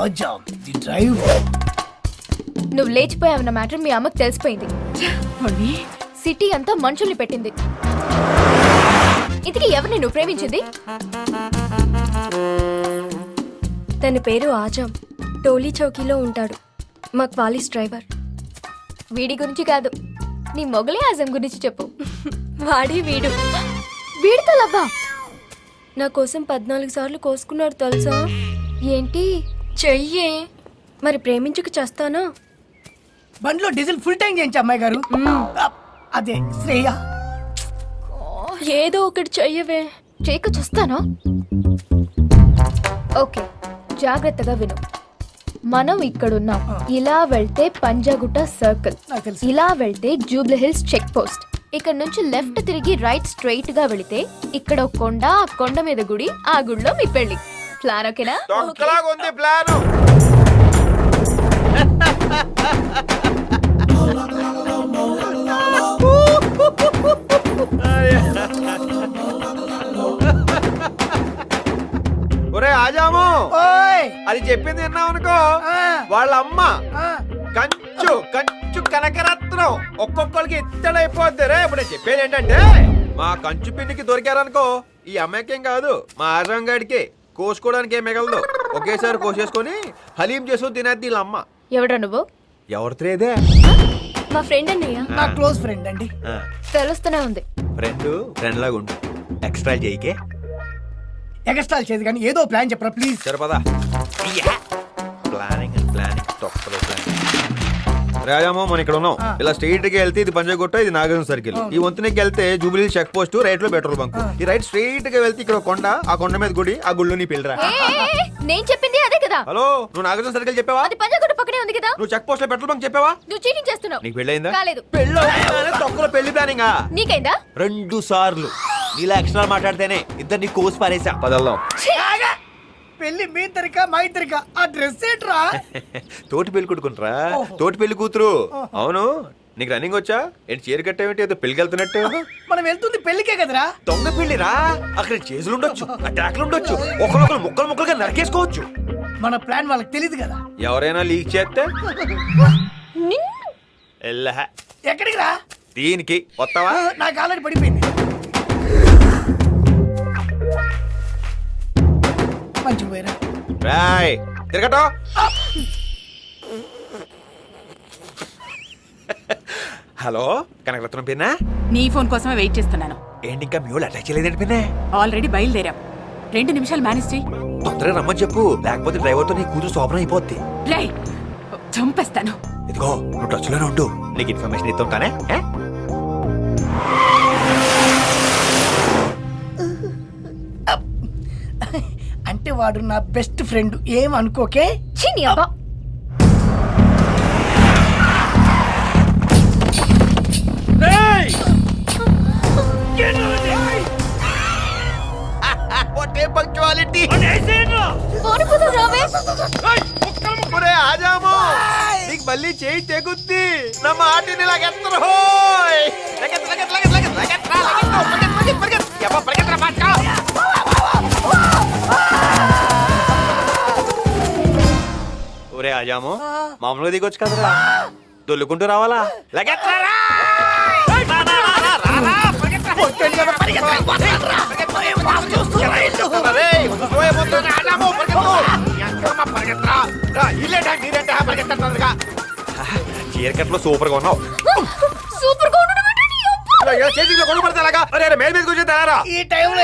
Azam the drive. నువ్వు లేచిపోయావన్న matter మీ అమ్మకి తెలిసిపోయింది. సిటీ అంతా మనుషుల్ని పెట్టింది. ఇంతకీ ఎవరిని నువ్వు ప్రేమించింది? తన పేరు ఆజామ్. టోలీ చౌకీలో ఉంటాడు. మా క్వాలిస్ డ్రైవర్. వీడి గురించి కాదు, నీ మొగలే ఆజం గురించి చెప్పు. వాడి వీడు. వీడితో లవ్వా? నా కోసం 14 సార్లు కోసుకున్నాడు తెలుసా? ఏంటి? చెయ్యే. మరి ప్రేమించుకు చేస్తానా? బండిలో డీజిల్ ఫుల్ ట్యాంక్ చేయించి అమ్మాయి గారు. అదే శ్రేయ. ఏదో ఒకటి చెయ్యవే. చేయక చూస్తానా? ఓకే, జాగ్రత్తగా విను. మనం ఇక్కడున్నాం. ఇలా వెళ్తే పంజాగుట్ట సర్కిల్, నాకు తెలుసు. ఇలా వెళ్తే జూబ్లీ హిల్స్ చెక్ పోస్ట్. ఇక్కడ నుంచి లెఫ్ట్ తిరిగి రైట్ స్ట్రైట్ గా వెళితే ఇక్కడ ఒక కొండ, ఆ కొండ మీద గుడి, ఆ గుడిలో మీ పెళ్లి. ప్లాన్ ఓకేనా? ఉంది ప్లాన్. ఒరే ఆజాము, ఓయ్ అది చెప్పింది విన్నావు అనుకో. వాళ్ళ అమ్మ కంచు కంచు కనకరత్నం ఒక్కొక్కరికి ఇత్తడైపోద్ది రే. ఇప్పుడు నేను చెప్పేది ఏంటంటే, మా కంచు పిండికి దొరికారనుకో, ఈ అమ్మాయికేం కాదు మా ఆజాం గాడికి కోసుకోవడానికి ఏం మిగలదు. ఒకేసారి కోసేసుకొని హలీం చేసుకుని తినేది వీళ్ళ అమ్మ. ఎవడ్రా నువ్వు? ఎవరితేదే? మా ఫ్రెండ్ అన్నయ్య. నా క్లోజ్ ఫ్రెండ్ అండి. తెలుస్తూనే ఉంది. ఫ్రెండ్ లాగా ఉండు, ఎక్స్ట్రా చేయకే. ఎగస్ట్రాల్ చేయదు కానీ ఏదో ప్లాన్ చెప్పరా ప్లీజ్. సరిపదా ప్లానింగ్ అండ్ ప్లానింగ్ తొక్కలో ప్లానింగ్. రాజామో మనం ఇక్కడ ఉన్నాం. ఇలా స్ట్రైట్ గా వెళ్తే ఇది పంజాగుట్ట, ఇది నాగార్జున సర్కిల్. ఈ వంతునికి వెళ్తే జూబిలీ చెక్ పోస్ట్, రైట్ లో పెట్రోల్ బంక్. ఈ రైట్ స్ట్రైట్ గా వెళ్తే ఇక్కడ కొండ, ఆ కొండ మీద గుడి, ఆ గుళ్ళు నీ పిల్లరా. నేను చెప్పింది అదే కదా. హలో, నువ్వు నాగార్జున సర్కిల్ చెప్పావా? అది పంజాగుట్ట పక్కనే ఉంది కదా. నువ్వు చెక్ పోస్ట్ లో పెట్రోల్ బంక్ చెప్పావా? నువ్వు చీటింగ్ చేస్తున్నావు. నీకు పెళ్ళైందా? కాలేదు. పెళ్ళి తొక్కలో పెళ్లి ప్లానింగ్. నీకైందా? 2 సార్లు నీలా ఎక్స్ట్రా మాట్లాడితేనే ఇద్దరు నీ కోసి పారేసా. పదల్లం. పెళ్లి మీ తరిక మా ఇద్దరిక. ఆ డ్రెస్ ఏంట్రా? తోటి పెళ్లి కొట్టుకుంటారా? తోటి పెళ్లి కూతురు. అవును, నీకు రన్నింగ్ వచ్చా? ఏంటి చీర కట్టేమిటి? ఏదో పెళ్లికి వెళ్తున్నట్టు. మనం వెళ్తుంది పెళ్లికే కదరా. దొంగ పెళ్లిరా. అక్కడ చేతులు ఉండొచ్చు, అటాక్లు ఉండొచ్చు, ఒకరొకరు ముక్కలు ముక్కలుగా నరికేసుకోవచ్చు. మన ప్లాన్ వాళ్ళకి తెలియదు కదా. ఎవరైనా లీక్ చేస్తే ఎక్కడికి రా? దీనికి వస్తావా? నాకు ఆల్రెడీ పడిపోయింది. మంచి పోయిరా. రాయ్ తిరగటో. హలో, కనకరత్నం పిన్నా? నీ ఫోన్ కోసమే వెయిట్ చేస్తున్నాను. ఏంటి ఇంకా మీ వాళ్ళు అటాక్ చేయలేదండి పిన్నా? ఆల్రెడీ బయలుదేరాం. 2 నిమిషాలు మేనేజ్ చెయ్యి. తొందరగా రమ్మని చెప్పు, లేకపోతే డ్రైవర్తో నీ కూతురు శోభనం అయిపోద్ది. రేయ్, చంపేస్తాను. ఇదిగో నువ్వు టచ్ లోనే ఉండు, నీకు ఇన్ఫర్మేషన్ ఇస్తుంటానే. అంటే వాడు నా బెస్ట్ ఫ్రెండ్, ఏం అనుకోకే. చీని అబ్బా. పంక్చువాలిటీ. ఆజాము, నీకు మళ్ళీ చేయి తెగుద్ది. నా మాటిని లాగెత్తరు. ఒరే ఆజాము, మామూలుగా దిగొచ్చు కదరా, దొల్లుకుంటూ రావాలా? చీరకట్లో సూపర్ గా ఉన్నావు. సూపర్ గా ఉండడం చేతిలో కొను పడితే అలాగా. అరే మేల్ మీద కూర్చొని తయారా. ఈ టైంలో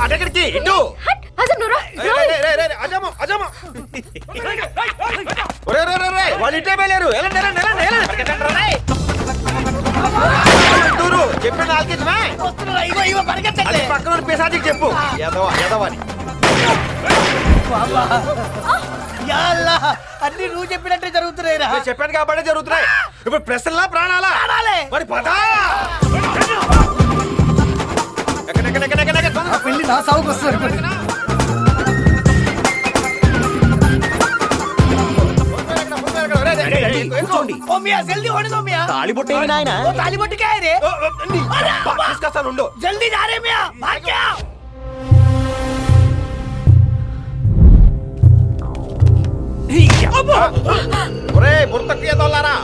అటెక్కడికి ఇటు. వాళ్ళు ఇటే వెళ్ళారు. చెప్పిన పక్కన పిశాచికి చెప్పు. ఎదవని అన్ని నువ్వు చెప్పినట్టే జరుగుతున్నాయిరా. చెప్పాను కాబట్టి జరుగుతున్నాయి. ఇప్పుడు ప్రశ్నలా ప్రాణాలా? మరి పదా పెళ్లి నా సాగుకు వస్తారు. కూర్చోండి. ओ मियां जल्दी होने दो मियां తాళిబొట్టేవి నాయనా वो ताली बट्टी क्या है रे తీసుకొస్తాను ఉండు. जल्दी जा रहे मियां भाग क्या ఒరేయ్ బుర్తకి ఏదోలారా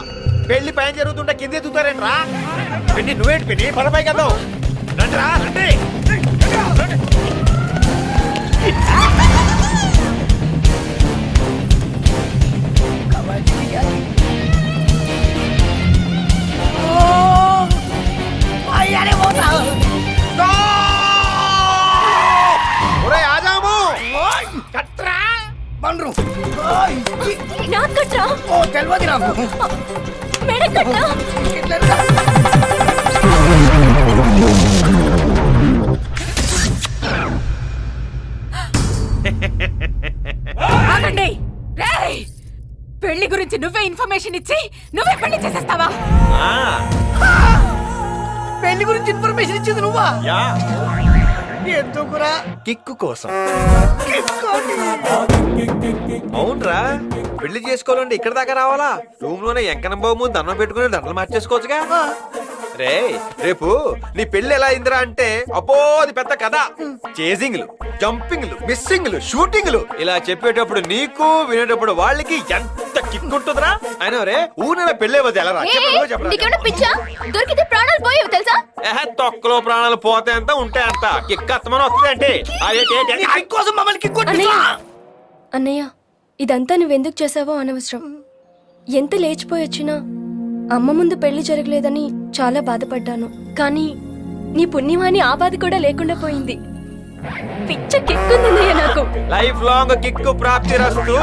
పెళ్లి పైన జరుగుతుంటే కింద ఎదుగుతారేంట్రా పిన్ని నువ్వేంటి పిన్ని పదపై కదా రండిరా రండి अरे वो था ఒరేయ్ ఆజాము కట్రా बन रू నాకు కట్రా ओ తెలియదు నాకు మెడ కట్రా ఇట్లా ఆగండి రేయ్ పెళ్లి గురించి నువ్వే ఇన్ఫర్మేషన్ ఇచ్చి నువ్వే పెళ్లి చేసేస్తావా పెళ్లి గురించి ఇన్ఫర్మేషన్ ఇచ్చింది నువ్వా యా ఎందుకురా కిక్కు కోసం అవునరా పెళ్లి చేసుకోవాలంటే ఇక్కడ దాకా రావాలా రూమ్ లోనే ఎంకనం బాబు ముందు దండం పెట్టుకుని దండలు మార్చేసుకోవచ్చుగా రే రేపు నీ పెళ్లి ఎలా అయిందిరా అంటే అబ్బో అది పెద్ద కథ చేజింగ్లు జంపింగ్లు మిస్సింగ్లు షూటింగ్లు ఇలా చెప్పేటప్పుడు నీకు వినేటప్పుడు వాళ్ళకి ఎంత కిక్ ఉంటుందిరా అయినా రే ఊరిన పెళ్ళే వద్దు ఎలా రా నీకేమైనా పిచ్చా దొరికితే ప్రాణాలు పోయేవి తెలుసా తొక్కలో ప్రాణాలు పోతే అంత ఉంటే అంత కిక్ అత్తమని వస్తుంది అంటే కోసం మమ్మల్ని కిక్కు అన్నయ్య అన్నయ్య ఇదంతా నువ్వెందుకు చేసావో అనవసరం ఎంత లేచిపోయి వచ్చినా అమ్మ ముందు పెళ్లి జరగలేదని చాలా బాధపడ్డాను కానీ నీ పుణ్యమాని ఆ బాధ కూడా లేకుండా పోయింది పిచ్చ కిక్కుందన్నయ్య నాకు లైఫ్ లాంగ్ కిక్ ప్రాప్తి రస్తు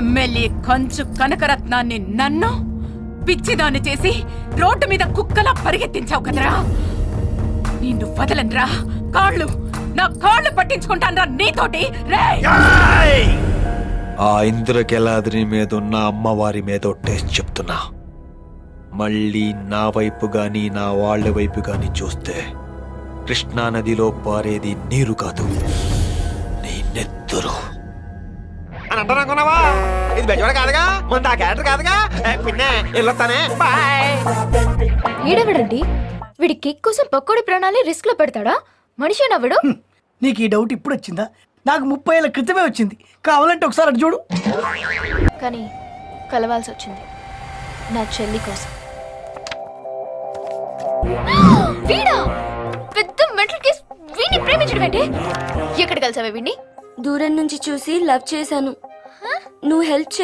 ఎమ్మెల్యే కంచు కనకరత్నాన్ని నన్ను పిచ్చిదాన్ని చేసి రోడ్డు మీద కుక్కలా పరిగెత్తించావు కదరా నిన్ను వదలనరా నా కాళ్ళు పట్టించుకుంటానరా నీతోటి రేయ్ ఆ ఇంద్రకెలాద్రి మీద ఉన్న అమ్మవారి మీద ఒట్టేసి చెప్తున్నా మళ్ళీ నా వైపు గాని నా వాళ్ళ వైపు గాని చూస్తే కృష్ణా నదిలో పారేది నీరు కాదు నీ నెత్తురు అని అంటానుకున్నావా ఇది బెజవాడ కాదుగా మన ఆ క్యారెక్టర్ కాదుగా పిన్నే వెళ్ళొస్తానే బాయ్ ఈడెవడండి వీడి కేక్ కోసం పక్కోడి ప్రాణాలే రిస్క్ లో పెడతాడా మనిషి నవ్వడు నీకు ఈ డౌట్ ఇప్పుడు వచ్చిందా నాకు 30 ఏళ్ల క్రితమే వచ్చింది కావాలంటే ఒకసారి అటు చూడు కానీ కలవాల్సి వచ్చింది నా చెల్లి కోసం వీడా పెద్ద మెంటల్ కేస్ వీడిని ప్రేమించడం ఏంటి ఎక్కడ కలిసావే వీడిని దూరం నుంచి చూసి లవ్ చేశాను నువ్వు హెల్ప్